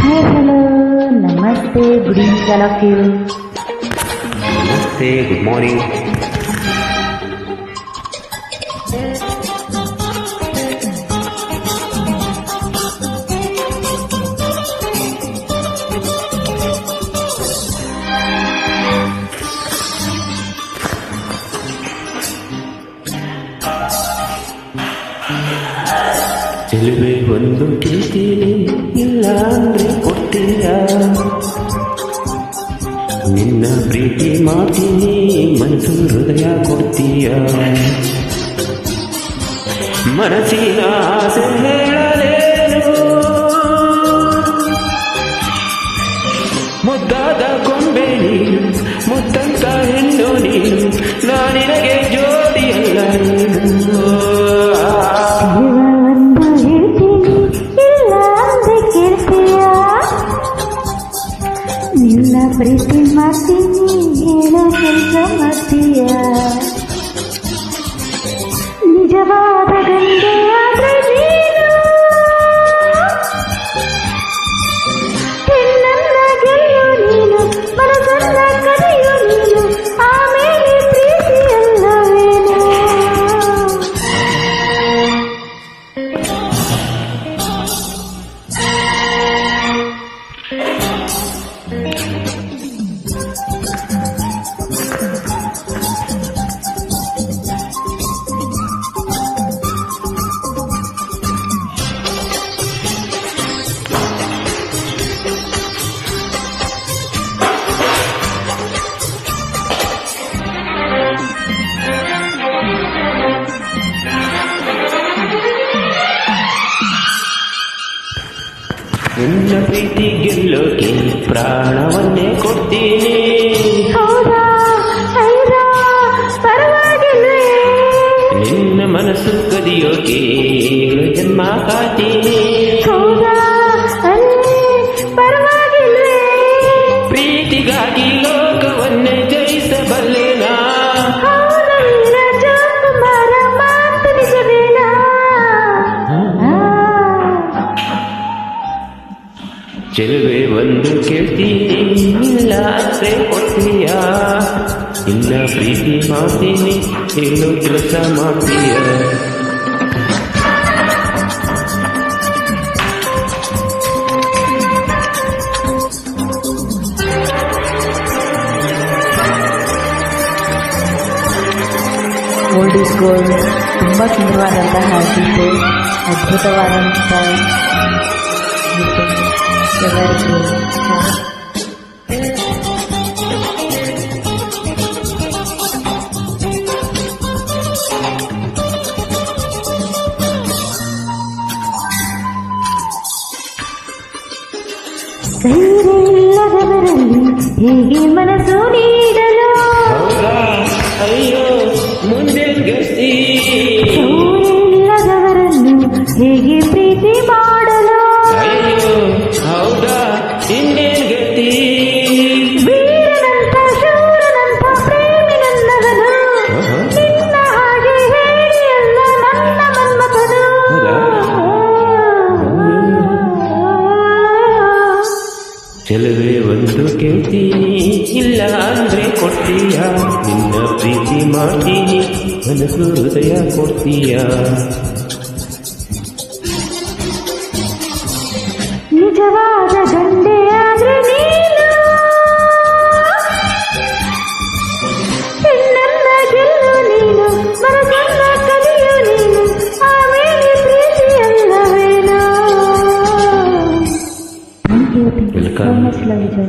Hi, hello, namaste, good evening all of you. ನಮಸ್ತೆ, good morning. ಚೆಲುವೆ ಒಂದು ಕೇಳ್ತೀನಿ, ಇಲ್ಲ ಅಂದ್ರೆ ಕೊಟ್ಟಿಲ್ಲ. ನಿನ್ನ ಪ್ರೀತಿ ಮಾತೀನಿ, ಮನಸ್ಸು ಹೃದಯ ಕೊಡ್ತೀಯ. ಮನಸ್ಸಿನ ಆಸೆ ಹೇಳಲೇನು, ಮುದ್ದಾದ ಗೊಂಬೆ ನೀನು, ಮುತ್ತಂತ ಹೆಣ್ಣು ನೀನು, ನಾನಿನಗೆ ಜೋಡಿಯಲ್ಲ ನೀನು. ನಿನ್ನ ಪ್ರೀತಿ ಮಾಡ್ತೀನಿ, ಏನೋ ಕೆಲಸ ಮಾಡ್ತೀಯ. ನಿಜವಾದ ಗಂಗೆ ಆದ್ರೆ ನೀನು, ಹೆಣ್ಣನ್ನ ಗೆಳೆಯು ನೀನು, ಮನಸ್ಸನ್ನ ಕಲಿಯು ನೀನು, ಆಮೇಲೆ ಪ್ರೀತಿ ಅಲ್ಲವೇನು. ನಿನ್ನ ಪ್ರೀತಿ ಗೆಲ್ಲೋಕೆ ಪ್ರಾಣವನ್ನೇ ಕೊಡ್ತೀನಿ. ಹೌದಾ, ಹೌದಾ, ಪರವಾಗಿಲ್ವೇ? ನಿನ್ನ ಮನಸ್ಸು ಕದಿಯೋಕೆ 7 ಜನ್ಮ ಕಾತೀನಿ. ಹೌದಾ, ಅಲ್ಲೇ ಪರವಾಗಿಲ್ವೇ? ಪ್ರೀತಿಗಾಗಿ ಲೋಕವನ್ನೇ ಜಯಿಸಬಲ್ಲೆನಾ? ಹೌದಲ್ಲ, ಜೋಕುಮಾರ ಮಾತು ನಿಜವೇನಾ? ಚೆಲುವೆ ಒಂದು ಕೇಳ್ತೀನಿ, ಇಲ್ಲ ಅಂದ್ರೆ ಕೊಡ್ತೀಯ. ಇಲ್ಲ ಪ್ರೀತಿ ಮಾಡ್ತೀನಿ, ಏನು ಕೆಲಸ ಮಾಡ್ತೀಯ. ಓಲ್ಡ್ ಇಸ್ ಗೋಲ್ಡ್ ತುಂಬ ಸುಂದರವಾದಂತಹ ಗೀತೆ, ಅದ್ಭುತವಾದಂತಹ ಗೀತೆ ಎಲ್ಲರಿಗೂ ಸೈರಿಲ್ಲದವರಲ್ಲಿ ಹೇಗೆ ಮನಸ್ಸು ನೀಡಲು, ಹೌದಾ, ಅಯ್ಯೋ ಮುಂದೆ ಗತಿ. ಇಲ್ಲದವರನ್ನು ಹೇಗೆ ಪ್ರೀತಿ ಮಾಡಲು, ಅಯ್ಯೋ ಹೌದಾ, ಇನ್ನೇನ್ ಗತಿ. ವೀರನಂತ ಶೂರನಂತ ಪ್ರೇಮಿ ನನ್ನವನು, ನಿನ್ನ ಹಾಗೆ ಹೇಳಿ ಅಲ್ಲ ನನ್ನ ಮನ್ಮಥನು. ಚೆಲುವೆ ಒಂದು ಕೇಳ್ತೀನಿ, ಇಲ್ಲ ಅಂದ್ರೆ ಕೊಡ್ತೀಯ. ನಿನ್ನ ಪ್ರೀತಿ ಮಾಡ್ತೀನಿ, ಮನಸ್ಸು ಹೃದಯ ಕೊಡ್ತೀಯ. ನಿಜವಾದ ಗಂಡೆ ಆದ್ರೆ ನೀನು, ಹೆಣ್ಣನ್ನ ಗೆಲ್ಲು ನೀನು, ಮನಸ್ಸನ್ನ ಕಲಿಯು ನೀನು, ಆಮೇಲೆ ಪ್ರೀತಿ ಅಲ್ಲವೇನೋ. Thank you so much, love you.